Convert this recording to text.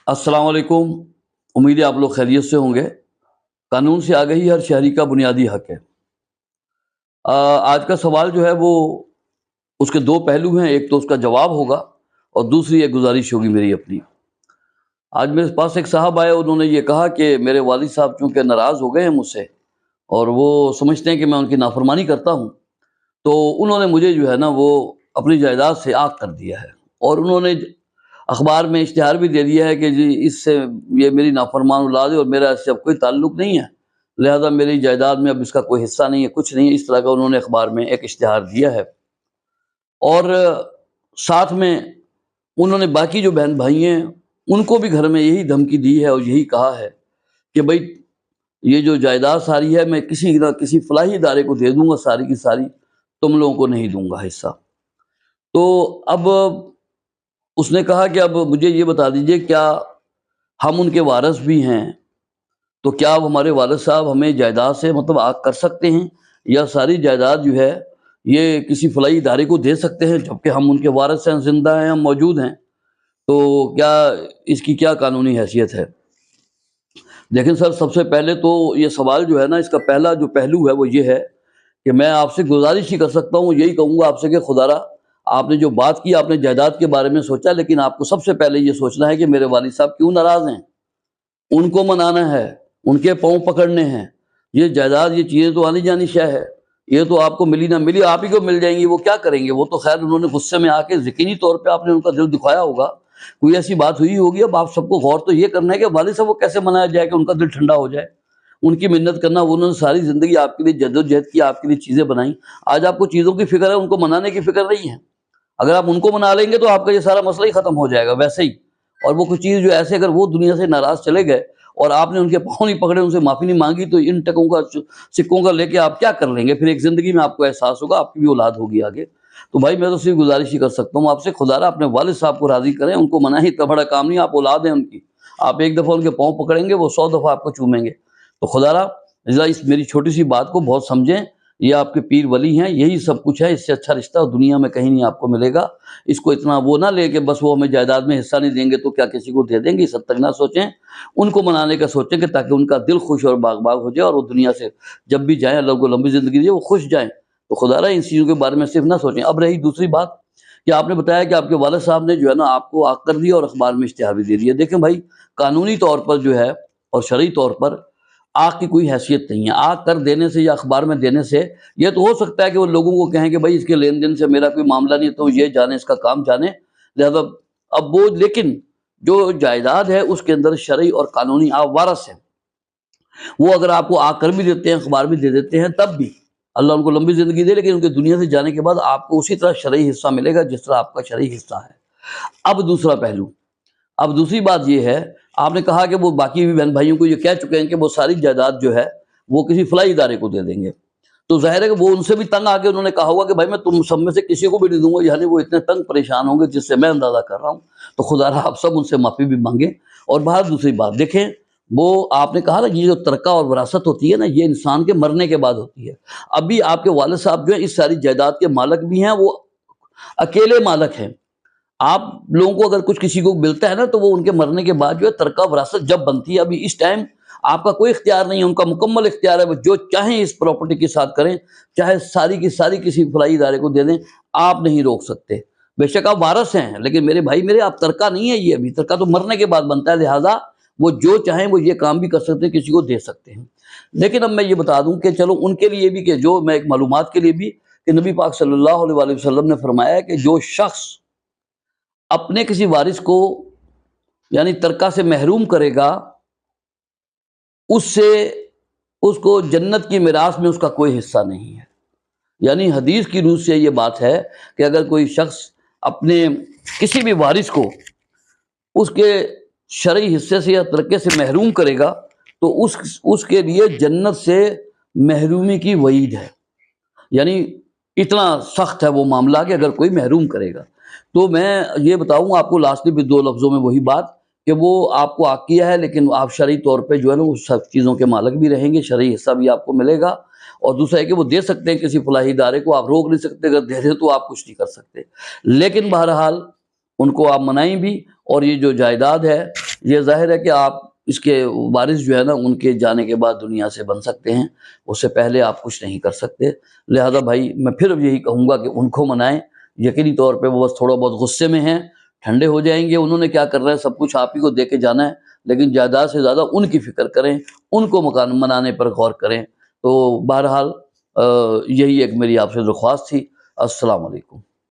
السلام علیکم۔ امید ہے آپ لوگ خیریت سے ہوں گے۔ قانون سے آگاہی ہر شہری کا بنیادی حق ہے۔ آج کا سوال جو ہے وہ اس کے دو پہلو ہیں، ایک تو اس کا جواب ہوگا اور دوسری ایک گزارش ہوگی میری اپنی۔ آج میرے پاس ایک صاحب آئے، انہوں نے یہ کہا کہ میرے والد صاحب چونکہ ناراض ہو گئے ہیں مجھ سے اور وہ سمجھتے ہیں کہ میں ان کی نافرمانی کرتا ہوں، تو انہوں نے مجھے جو ہے نا وہ اپنی جائیداد سے عاق کر دیا ہے، اور انہوں نے اخبار میں اشتہار بھی دے دیا ہے کہ جی اس سے یہ میری نافرمان اولاد ہے اور میرا اس سے اب کوئی تعلق نہیں ہے، لہذا میری جائیداد میں اب اس کا کوئی حصہ نہیں ہے، کچھ نہیں ہے۔ اس طرح کا انہوں نے اخبار میں ایک اشتہار دیا ہے، اور ساتھ میں انہوں نے باقی جو بہن بھائی ہیں ان کو بھی گھر میں یہی دھمکی دی ہے اور یہی کہا ہے کہ بھائی یہ جو جائیداد ساری ہے میں کسی نہ کسی فلاحی ادارے کو دے دوں گا، ساری کی ساری تم لوگوں کو نہیں دوں گا حصہ۔ تو اب اس نے کہا کہ اب مجھے یہ بتا دیجئے کیا ہم ان کے وارث بھی ہیں، تو کیا اب ہمارے والد صاحب ہمیں جائیداد سے مطلب عاق کر سکتے ہیں، یا ساری جائیداد جو ہے یہ کسی فلاحی ادارے کو دے سکتے ہیں جبکہ ہم ان کے وارث ہیں، زندہ ہیں، ہم موجود ہیں؟ تو کیا اس کی کیا قانونی حیثیت ہے؟ لیکن سر سب سے پہلے تو یہ سوال جو ہے نا، اس کا پہلا جو پہلو ہے وہ یہ ہے کہ میں آپ سے گزارش ہی کر سکتا ہوں، یہی کہوں گا آپ سے کہ خدا را آپ نے جو بات کی، آپ نے جائیداد کے بارے میں سوچا، لیکن آپ کو سب سے پہلے یہ سوچنا ہے کہ میرے والد صاحب کیوں ناراض ہیں، ان کو منانا ہے، ان کے پاؤں پکڑنے ہیں۔ یہ جائیداد، یہ چیزیں تو آنی جانی شے ہے، یہ تو آپ کو ملی نہ ملی آپ ہی کو مل جائیں گی، وہ کیا کریں گے؟ وہ تو خیر انہوں نے غصے میں آ کے یقینی طور پہ آپ نے ان کا دل دکھایا ہوگا، کوئی ایسی بات ہوئی ہوگی۔ اب آپ سب کو غور تو یہ کرنا ہے کہ والد صاحب کو کیسے منایا جائے کہ ان کا دل ٹھنڈا ہو جائے، ان کی منت کرنا، انہوں نے ساری زندگی آپ کے لیے جدوجہد کی، آپ کے لیے چیزیں بنائیں، آج آپ کو چیزوں کی فکر ہے، ان کو منانے کی فکر نہیں ہے۔ اگر آپ ان کو منا لیں گے تو آپ کا یہ سارا مسئلہ ہی ختم ہو جائے گا ویسے ہی۔ اور وہ کچھ چیز جو ایسے اگر وہ دنیا سے ناراض چلے گئے اور آپ نے ان کے پاؤں نہیں پکڑے، ان سے معافی نہیں مانگی، تو ان ٹکوں کا سکوں کا لے کے آپ کیا کر لیں گے؟ پھر ایک زندگی میں آپ کو احساس ہوگا، آپ کی بھی اولاد ہوگی آگے۔ تو بھائی میں تو صرف گزارش ہی کر سکتا ہوں آپ سے، خدا را اپنے والد صاحب کو راضی کریں، ان کو منائیں، اتنا بڑا کام نہیں، آپ اولاد ہیں ان کی، آپ ایک دفعہ ان کے پاؤں پکڑیں گے وہ 100 دفعہ آپ کو چومیں گے۔ تو خدا را ذرا اس میری چھوٹی سی بات کو بہت سمجھیں، یہ آپ کے پیر ولی ہیں، یہی سب کچھ ہے، اس سے اچھا رشتہ دنیا میں کہیں نہیں آپ کو ملے گا۔ اس کو اتنا وہ نہ لے کہ بس وہ ہمیں جائیداد میں حصہ نہیں دیں گے تو کیا کسی کو دے دیں گے، اس حد تک نہ سوچیں، ان کو منانے کا سوچیں کہ تاکہ ان کا دل خوش اور باغ باغ ہو جائے، اور وہ دنیا سے جب بھی جائیں اللہ کو لمبی زندگی دے، وہ خوش جائیں۔ تو خدا را ان چیزوں کے بارے میں صرف نہ سوچیں۔ اب رہی دوسری بات کہ آپ نے بتایا کہ آپ کے والد صاحب نے جو ہے نا آپ کو عاق کر دیا اور اخبار میں اشتہار بھی دے دیا۔ دیکھیں بھائی، قانونی طور پر جو ہے اور شرعی طور پر عاق کی کوئی حیثیت نہیں ہے۔ عاق کر دینے سے یا اخبار میں دینے سے یہ تو ہو سکتا ہے کہ وہ لوگوں کو کہیں کہ بھائی اس کے لین دین سے میرا کوئی معاملہ نہیں، تو یہ جانے، اس کا کام جانے، لہذا اب وہ، لیکن جو جائیداد ہے اس کے اندر شرعی اور قانونی آپ وارث ہیں۔ وہ اگر آپ کو عاق کر بھی دیتے ہیں، اخبار بھی دے دیتے ہیں، تب بھی اللہ ان کو لمبی زندگی دے، لیکن ان کے دنیا سے جانے کے بعد آپ کو اسی طرح شرعی حصہ ملے گا جس طرح آپ کا شرعی حصہ ہے۔ اب دوسرا پہلو، اب دوسری بات یہ ہے، آپ نے کہا کہ وہ باقی بھی بہن بھائیوں کو یہ کہہ چکے ہیں کہ وہ ساری جائیداد جو ہے وہ کسی فلاحی ادارے کو دے دیں گے، تو ظاہر ہے کہ وہ ان سے بھی تنگ آ کے انہوں نے کہا ہوگا کہ بھائی میں تم سب میں سے کسی کو بھی نہیں دوں گا، یعنی وہ اتنے تنگ پریشان ہوں گے جس سے میں اندازہ کر رہا ہوں۔ تو خدا رہا آپ سب ان سے معافی بھی مانگیں۔ اور باہر دوسری بات دیکھیں، وہ آپ نے کہا نا یہ جو ترکہ اور وراثت ہوتی ہے نا، یہ انسان کے مرنے کے بعد ہوتی ہے۔ ابھی آپ کے والد صاحب جو ہیں اس ساری جائیداد کے مالک بھی ہیں، وہ اکیلے مالک ہیں۔ آپ لوگوں کو اگر کچھ کسی کو ملتا ہے نا تو وہ ان کے مرنے کے بعد جو ہے ترکہ وراثت جب بنتی ہے، ابھی اس ٹائم آپ کا کوئی اختیار نہیں ہے، ان کا مکمل اختیار ہے، وہ جو چاہیں اس پراپرٹی کے ساتھ کریں، چاہے ساری کی ساری کسی فلاحی ادارے کو دے دیں، آپ نہیں روک سکتے۔ بے شک آپ وارث ہیں، لیکن میرے بھائی میرے، آپ ترکہ نہیں ہے، یہ ابھی ترکہ تو مرنے کے بعد بنتا ہے، لہٰذا وہ جو چاہیں وہ یہ کام بھی کر سکتے ہیں، کسی کو دے سکتے ہیں۔ لیکن اب میں یہ بتا دوں کہ چلو ان کے لیے بھی، کہ جو میں ایک معلومات کے لیے بھی، کہ نبی پاک صلی اللہ علیہ وآلہ وسلم نے فرمایا کہ جو شخص اپنے کسی وارث کو یعنی ترکہ سے محروم کرے گا، اس کو جنت کی میراث میں اس کا کوئی حصہ نہیں ہے۔ یعنی حدیث کی روح سے یہ بات ہے کہ اگر کوئی شخص اپنے کسی بھی وارث کو اس کے شرعی حصے سے یا ترکے سے محروم کرے گا تو اس کے لیے جنت سے محرومی کی وعید ہے، یعنی اتنا سخت ہے وہ معاملہ کہ اگر کوئی محروم کرے گا۔ تو میں یہ بتاؤں آپ کو لاسٹلی بھی دو لفظوں میں وہی بات کہ وہ آپ کو عاق کیا ہے، لیکن آپ شرعی طور پہ جو ہے نا وہ سب چیزوں کے مالک بھی رہیں گے، شرعی حصہ بھی آپ کو ملے گا۔ اور دوسرا ہے کہ وہ دے سکتے ہیں کسی فلاحی ادارے کو، آپ روک نہیں سکتے، اگر دے دیں تو آپ کچھ نہیں کر سکتے، لیکن بہرحال ان کو آپ منائیں بھی، اور یہ جو جائیداد ہے یہ ظاہر ہے کہ آپ اس کے وارث جو ہے نا ان کے جانے کے بعد دنیا سے بن سکتے ہیں، اس سے پہلے آپ کچھ نہیں کر سکتے۔ لہذا بھائی میں پھر یہی کہوں گا کہ ان کو منائیں، یقینی طور پہ وہ بس تھوڑا بہت غصے میں ہیں، ٹھنڈے ہو جائیں گے، انہوں نے کیا کرنا ہے، سب کچھ آپ ہی کو دے کے جانا ہے، لیکن جائیداد سے زیادہ ان کی فکر کریں، ان کو مکان منانے پر غور کریں۔ تو بہرحال یہی ایک میری آپ سے درخواست تھی۔ السلام علیکم۔